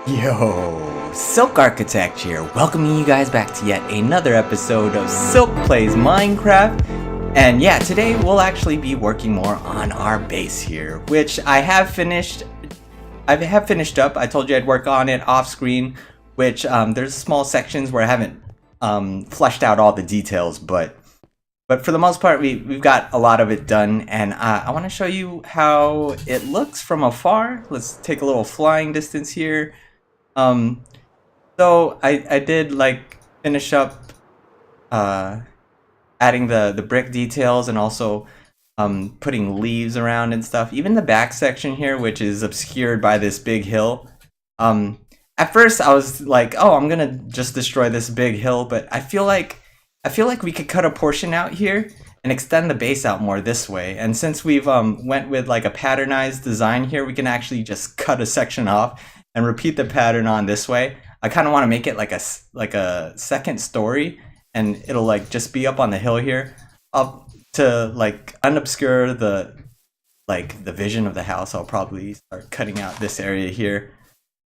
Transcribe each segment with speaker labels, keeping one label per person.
Speaker 1: Yo, SilkArchitect here, welcoming you guys back to yet another episode of SilkPlays Minecraft. And yeah, today we'll actually be working more on our base here, which I have finished up. I told you I'd work on it off screen, which there's small sections where I haven't fleshed out all the details, but for the most part we've got a lot of it done, and I want to show you how it looks from afar. Let's take a little flying distance here. So I did like finish up adding the brick details and also putting leaves around and stuff. Even the back section here, which is obscured by this big hill. At first I was like, oh, I'm gonna just destroy this big hill, but I feel like we could cut a portion out here and extend the base out more this way. And since we've went with like a patternized design here, we can actually just cut a section off and repeat the pattern on this way. I kind of want to make it like a second story, and it'll like just be up on the hill here, up to like unobscure the vision of the house. I'll probably start cutting out this area here.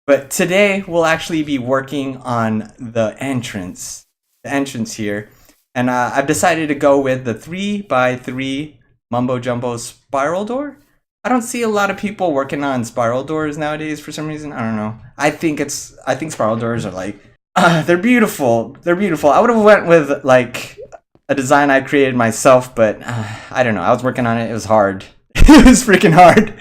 Speaker 1: But today we'll actually be working on the entrance here, and I've decided to go with the 3x3 mumbo jumbo spiral door. I don't see a lot of people working on spiral doors nowadays for some reason. I don't know. I think spiral doors are like they're beautiful. They're beautiful. I would have went with like a design I created myself, but I don't know. I was working on it. It was hard. It was freaking hard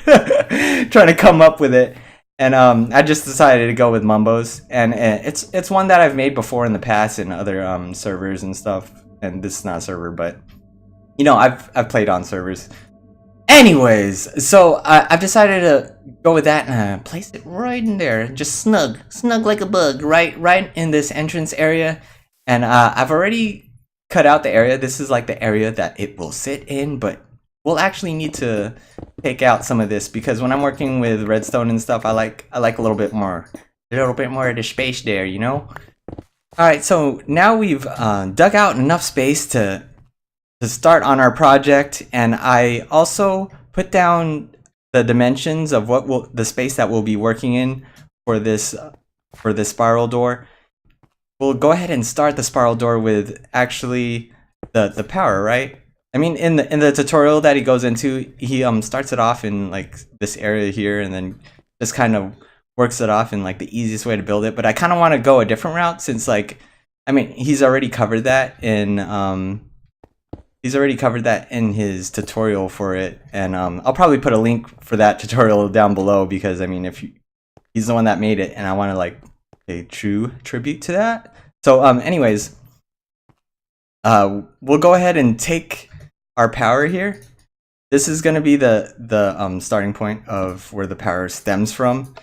Speaker 1: trying to come up with it. And I just decided to go with mumbos, and it's one that I've made before in the past in other servers and stuff. And this is not a server, but you know, I've played on servers. Anyways, so I've decided to go with that and place it right in there, just snug like a bug, right in this entrance area. And I've already cut out the area. This is like the area that it will sit in, but we'll actually need to take out some of this because when I'm working with redstone and stuff, I like a little bit more of the space there, you know. All right, so now we've dug out enough space to start on our project, and I also put down the dimensions of the space that we'll be working in for this spiral door. We'll go ahead and start the spiral door with actually the power, right? I mean, in the tutorial that he goes into, he starts it off in like this area here, and then just kind of works it off in like the easiest way to build it. But I kind of want to go a different route since, like, I mean, he's already covered that in his tutorial for it, and I'll probably put a link for that tutorial down below because I mean, he's the one that made it, and I want to like pay true tribute to that. So anyways, we'll go ahead and take our power here. This is going to be the starting point of where the power stems from,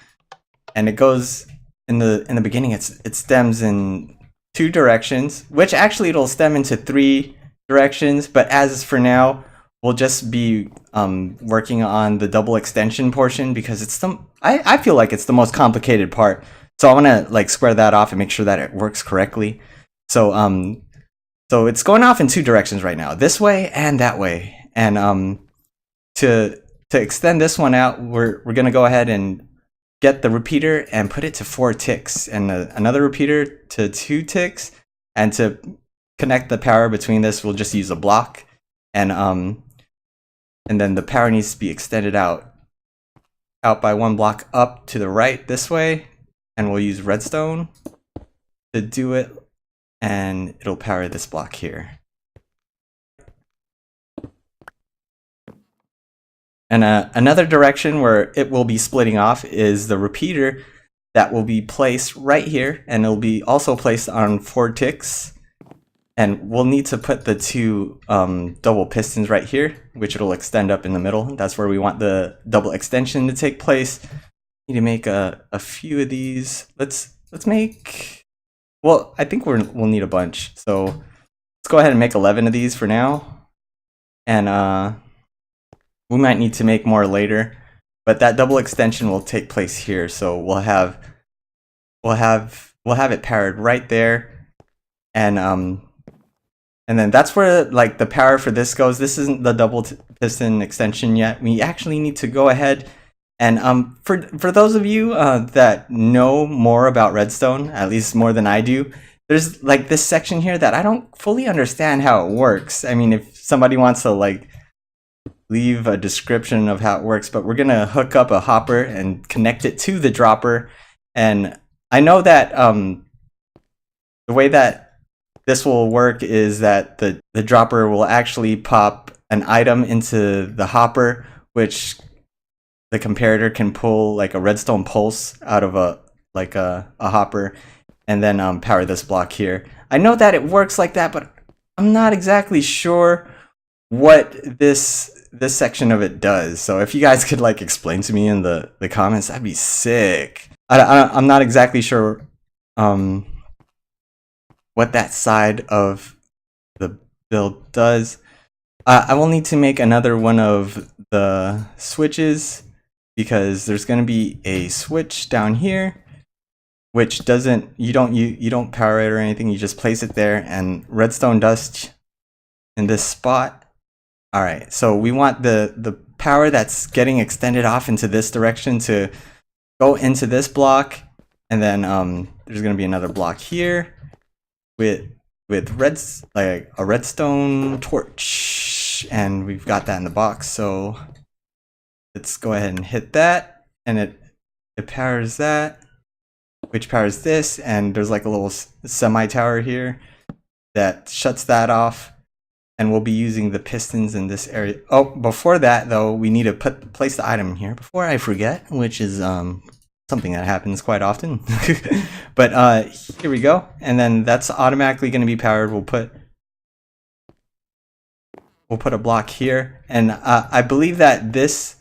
Speaker 1: and it goes in the beginning. It stems in 2 directions, which actually it'll stem into 3 directions, but as for now we'll just be working on the double extension portion because it's I feel like it's the most complicated part. So I want to like square that off and make sure that it works correctly. So so it's going off in 2 directions right now, this way and that way. And to extend this one out, we're gonna go ahead and get the repeater and put it to 4 ticks, and another repeater to 2 ticks, and to connect the power between this, we'll just use a block, and then the power needs to be extended out by 1 block up to the right this way, and we'll use redstone to do it, and it'll power this block here. And another direction where it will be splitting off is the repeater that will be placed right here, and it'll be also placed on 4 ticks. And we'll need to put the 2 double pistons right here, which it'll extend up in the middle. That's where we want the double extension to take place. Need to make a few of these. Let's make. Well, I think we'll need a bunch. So let's go ahead and make 11 of these for now, and we might need to make more later. But that double extension will take place here, so we'll have it powered right there, and then that's where like the power for this goes. This isn't the double piston extension yet. We actually need to go ahead And for those of you that know more about redstone, at least more than I do, there's like this section here that I don't fully understand how it works. I mean, if somebody wants to like leave a description of how it works, but we're gonna hook up a hopper and connect it to the dropper. And I know that the way that this will work is that the dropper will actually pop an item into the hopper, which the comparator can pull like a redstone pulse out of a hopper, and then power this block here. I know that it works like that, but I'm not exactly sure what this section of it does. So if you guys could like explain to me in the comments, that'd be sick. I'm not exactly sure what that side of the build does. I will need to make another one of the switches because there's going to be a switch down here which doesn't, you don't power it or anything, you just place it there, and redstone dust in this spot. All right, so we want the power that's getting extended off into this direction to go into this block, and then there's going to be another block here with like a redstone torch, and we've got that in the box. So let's go ahead and hit that, and it powers that, which powers this, and there's like a little semi tower here that shuts that off. And we'll be using the pistons in this area. Oh, before that though, we need to place the item in here before I forget, which is something that happens quite often. But here we go, and then that's automatically going to be powered. We'll put a block here, and I believe that this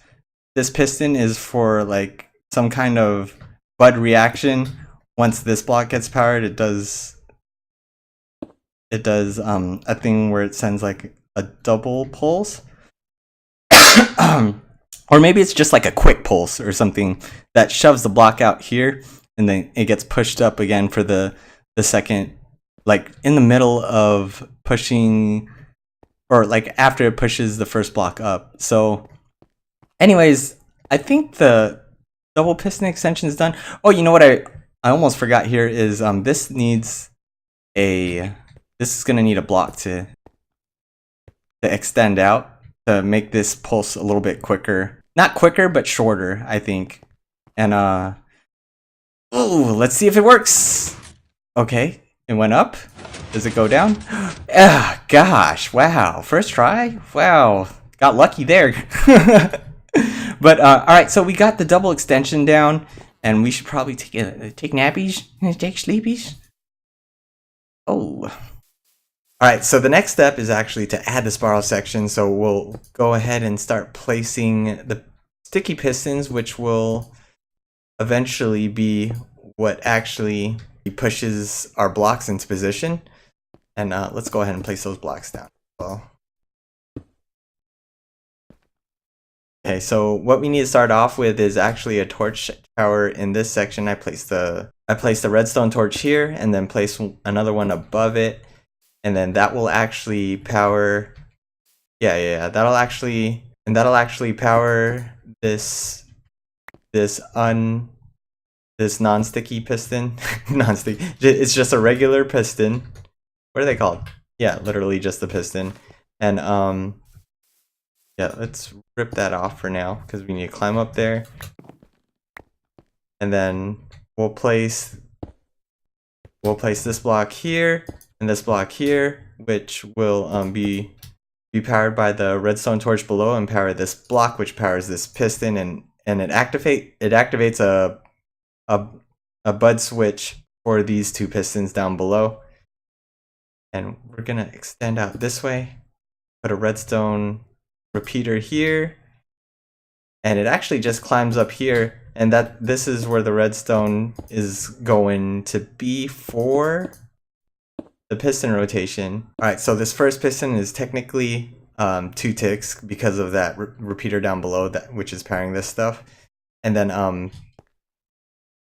Speaker 1: piston is for like some kind of bud reaction. Once this block gets powered, it does a thing where it sends like a double pulse. Or maybe it's just like a quick pulse or something that shoves the block out here, and then it gets pushed up again for the second, like in the middle of pushing, or like after it pushes the first block up. So anyways, I think the double piston extension is done. Oh, you know what I almost forgot here is this is going to need a block to extend out to make this pulse a little bit quicker. Not quicker, but shorter, I think. And let's see if it works. Okay, it went up. Does it go down? Ah, gosh, wow, first try? Wow, got lucky there. But all right, so we got the double extension down, and we should probably take nappies, take sleepies. Oh. Alright, so the next step is actually to add the spiral section, so we'll go ahead and start placing the sticky pistons, which will eventually be what actually pushes our blocks into position. And let's go ahead and place those blocks down as well. Okay, so what we need to start off with is actually a torch tower in this section. I placed the redstone torch here, and then place another one above it. And then that will actually power, that'll actually power this non-sticky piston. Non-sticky. It's just a regular piston. What are they called? Yeah, literally just a piston. And yeah, let's rip that off for now because we need to climb up there. And then we'll place this block here and this block here, which will be powered by the redstone torch below, and power this block, which powers this piston, and it activates a bud switch for these two pistons down below. And we're gonna extend out this way, put a redstone repeater here, and it actually just climbs up here, and this is where the redstone is going to be for the piston rotation. Alright, so this first piston is technically 2 ticks because of that repeater down below, which is powering this stuff. And then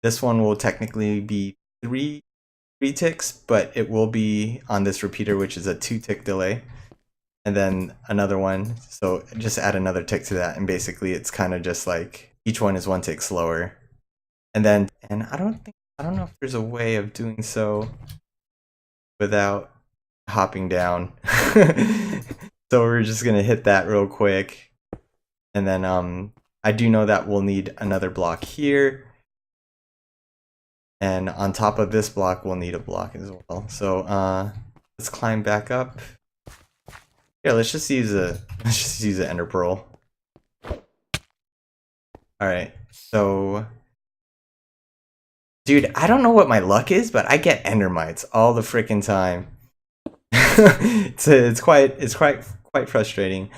Speaker 1: this one will technically be 3 ticks, but it will be on this repeater, which is a 2-tick delay. And then another one, so just add another tick to that, and basically it's kind of just like each one is 1 tick slower. And I don't know if there's a way of doing so without hopping down. So we're just gonna hit that real quick. And then I do know that we'll need another block here. And on top of this block, we'll need a block as well. So let's climb back up. Yeah, let's just use a ender pearl. Alright, so dude, I don't know what my luck is, but I get endermites all the freaking time. It's quite frustrating.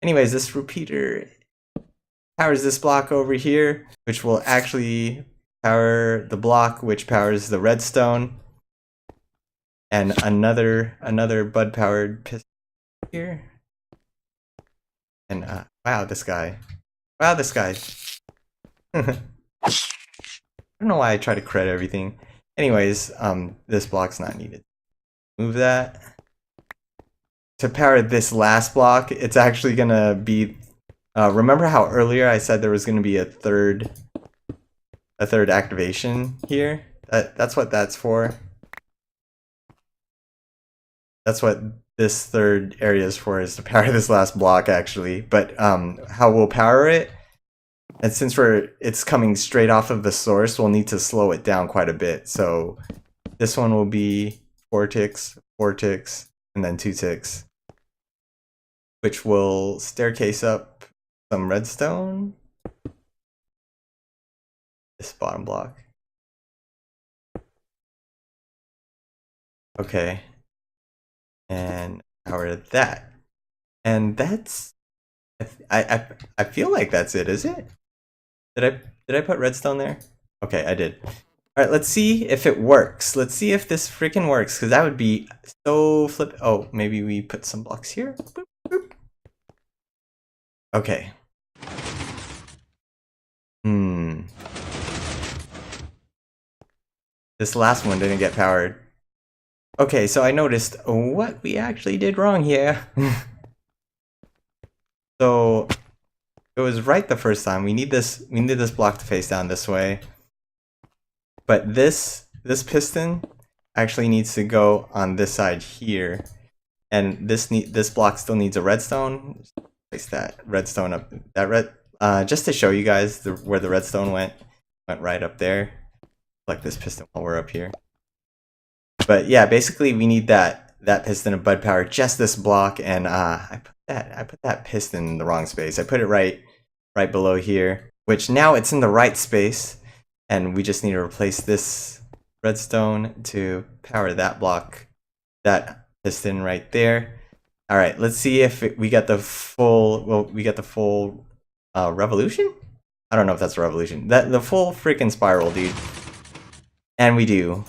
Speaker 1: Anyways, this repeater powers this block over here, which will actually power the block which powers the redstone, and another bud powered piston here. And wow, this guy. I don't know why I try to credit everything. Anyways, this block's not needed. Move that. To power this last block, it's actually gonna be remember how earlier I said there was gonna be a third activation here? That's what that's for. That's what this third area is for, is to power this last block actually. But how we'll power it, and since it's coming straight off of the source, we'll need to slow it down quite a bit. So this one will be 4 ticks, 4 ticks, and then 2 ticks, which will staircase up some redstone. This bottom block. Okay. And power that. And that's I feel like that's it, is it? Did I put redstone there? Okay, I did. Alright, let's see if it works. Let's see if this freaking works, because that would be so flip. Oh, maybe we put some blocks here. Boop, boop. Okay. This last one didn't get powered. Okay, so I noticed what we actually did wrong here. So it was right the first time. We need this block to face down this way. But this piston actually needs to go on this side here. And this block still needs a redstone. Just place that redstone up. Just to show you guys where the redstone went right up there. Like this piston while we're up here. But yeah, basically we need that piston of bud power, just this block, and I put that piston in the wrong space. I put it right below here, which now it's in the right space, and we just need to replace this redstone to power that block, that piston right there. All right, let's see if we get the full. Well, we get the full revolution. I don't know if that's a revolution. The full freaking spiral, dude. And we do.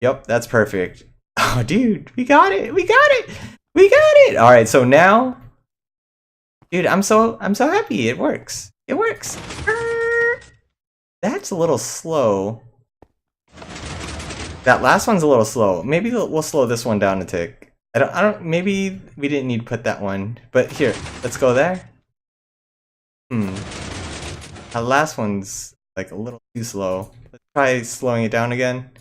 Speaker 1: Yep, that's perfect. Oh, dude, we got it. We got it. We got it. All right, so now, dude, I'm so happy. It works. It works. That's a little slow. That last one's a little slow. Maybe we'll slow this one down a tick. I don't. Maybe we didn't need to put that one. But here, let's go there. That last one's like a little too slow. Let's try slowing it down again.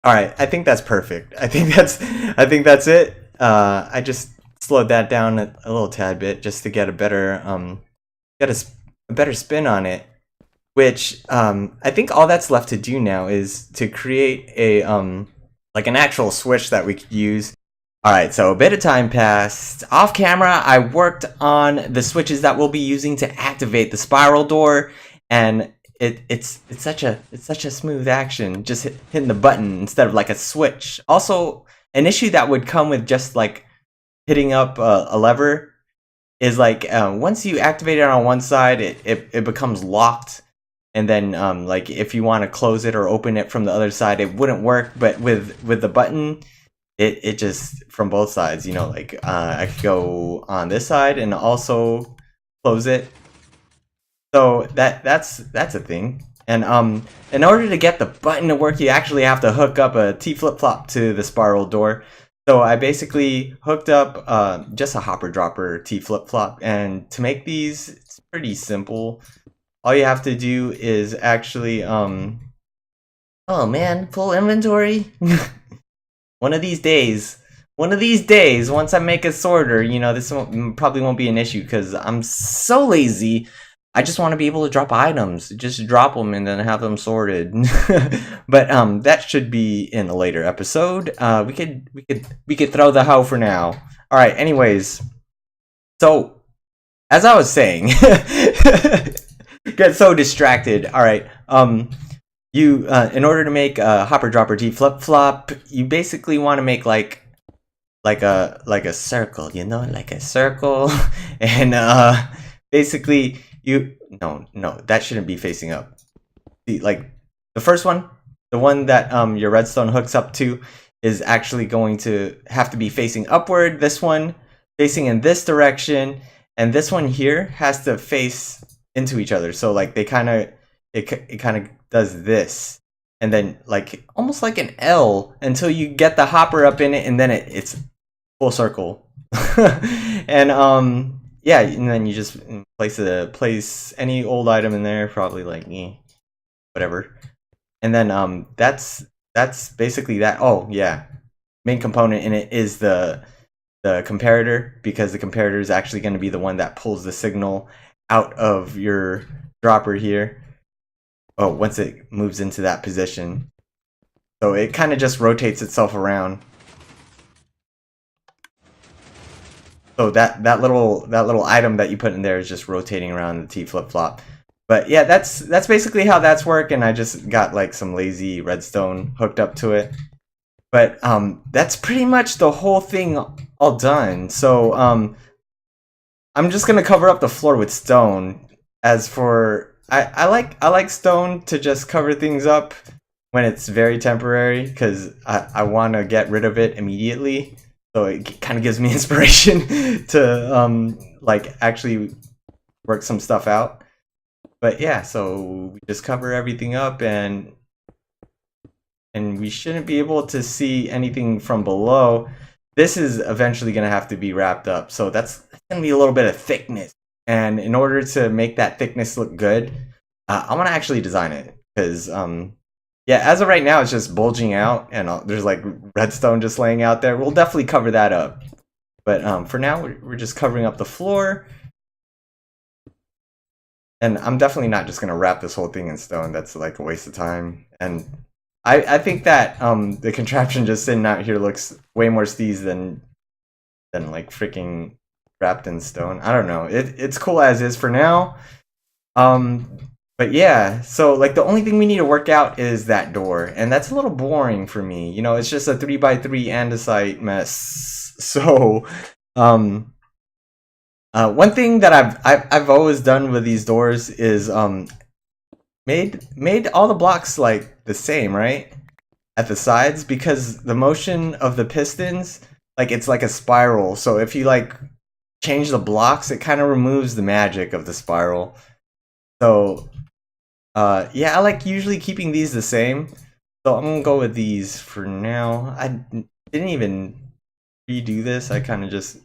Speaker 1: Alright, I think that's perfect. I think that's it. I just slowed that down a little tad bit just to get a better better spin on it. Which I think all that's left to do now is to create a like an actual switch that we could use. Alright, so a bit of time passed. Off camera, I worked on the switches that we'll be using to activate the spiral door, and it's such a smooth action, just hitting the button instead of like a switch. Also, an issue that would come with just like hitting up a lever is like once you activate it on one side, it becomes locked, and then like if you want to close it or open it from the other side, it wouldn't work. But with the button, it just from both sides, you know, like I could go on this side and also close it. So that's a thing. And in order to get the button to work, you actually have to hook up a T flip-flop to the spiral door. So I basically hooked up just a hopper dropper T flip-flop, and to make these, it's pretty simple. All you have to do is actually oh man, full inventory. One of these days, once I make a sorter, you know, this probably won't be an issue because I'm so lazy. I just want to be able to drop items, just drop them and then have them sorted. But that should be in a later episode. We could throw the hoe for now. All right. Anyways, so as I was saying, get so distracted. All right. You in order to make a hopper dropper T flip flop, you basically want to make like a circle, you know, like a circle, and basically. No, that shouldn't be facing up. See, like the first one, the one that your redstone hooks up to, is actually going to have to be facing upward. This one facing in this direction, and this one here has to face into each other. So like they it kind of does this, and then like almost like an L until you get the hopper up in it, and then it's full circle. And yeah, and then you just place any old item in there, probably like whatever, and then that's basically that. Oh yeah, main component in it is the comparator, because the comparator is actually going to be the one that pulls the signal out of your dropper here. Oh, once it moves into that position, so it kind of just rotates itself around. So that little item that you put in there is just rotating around the T flip-flop. But yeah, that's basically how that's work, and I just got like some lazy redstone hooked up to it. But that's pretty much the whole thing all done. So I'm just gonna cover up the floor with stone. As for I like stone to just cover things up when it's very temporary, because I want to get rid of it immediately. So it kind of gives me inspiration to like actually work some stuff out. But yeah, so we just cover everything up, and we shouldn't be able to see anything from below. This is eventually going to have to be wrapped up, so that's going to be a little bit of thickness. And in order to make that thickness look good, I want to actually design it, because yeah, as of right now, it's just bulging out, and there's like redstone just laying out there. We'll definitely cover that up. But for now, we're just covering up the floor. And I'm definitely not just going to wrap this whole thing in stone. That's like a waste of time. And I think that the contraption just sitting out here looks way more steez than like freaking wrapped in stone. I don't know. It's cool as is for now. But yeah, so like the only thing we need to work out is that door, and that's a little boring for me. You know, it's just a 3x3 andesite mess. So, one thing that I've always done with these doors is made all the blocks like the same, right, at the sides, because the motion of the pistons, like it's like a spiral. So if you like change the blocks, it kind of removes the magic of the spiral. So yeah, I like usually keeping these the same, so I'm gonna go with these for now. I didn't even redo this, I kind of just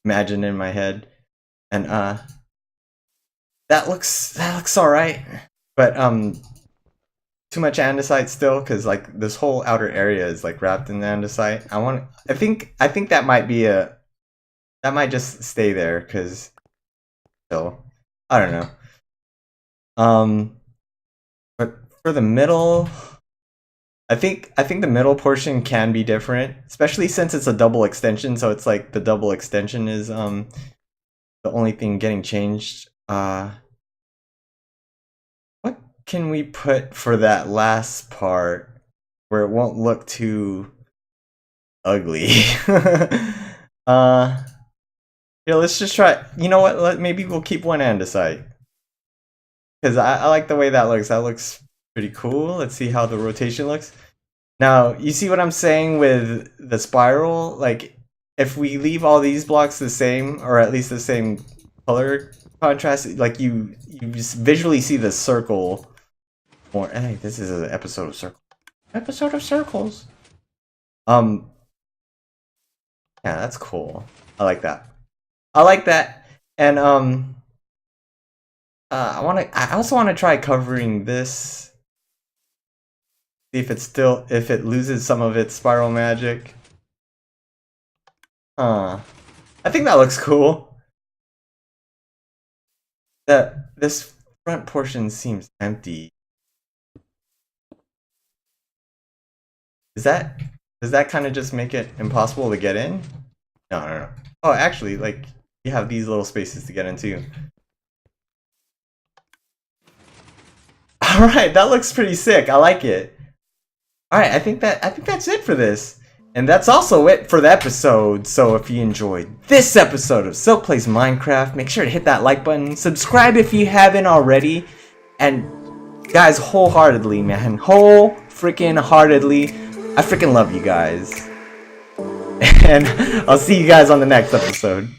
Speaker 1: imagined in my head, and that looks all right. But too much andesite still, because like this whole outer area is like wrapped in andesite. I think that might just stay there, because still, I don't know. But for the middle, I think the middle portion can be different, especially since it's a double extension. So it's like the double extension is the only thing getting changed. What can we put for that last part where it won't look too ugly? Yeah, let's just try. You know what? Maybe we'll keep one andesite, because I like the way that looks. That looks pretty cool. Let's see how the rotation looks. Now, you see what I'm saying with the spiral? Like, if we leave all these blocks the same, or at least the same color contrast. Like you just visually see the circle more. Hey, this is an episode of Circle. Episode of Circles. Yeah, that's cool. I like that. I like that. And I also wanna try covering this. See if it loses some of its spiral magic. I think that looks cool. This front portion seems empty. Does that kind of just make it impossible to get in? No. Oh, actually, like you have these little spaces to get into. All right, that looks pretty sick. I like it. All right, I think that's it for this. And that's also it for the episode. So if you enjoyed this episode of Silk Plays Minecraft, make sure to hit that like button, subscribe if you haven't already, and guys, wholeheartedly, man, freaking heartedly, I freaking love you guys. And I'll see you guys on the next episode.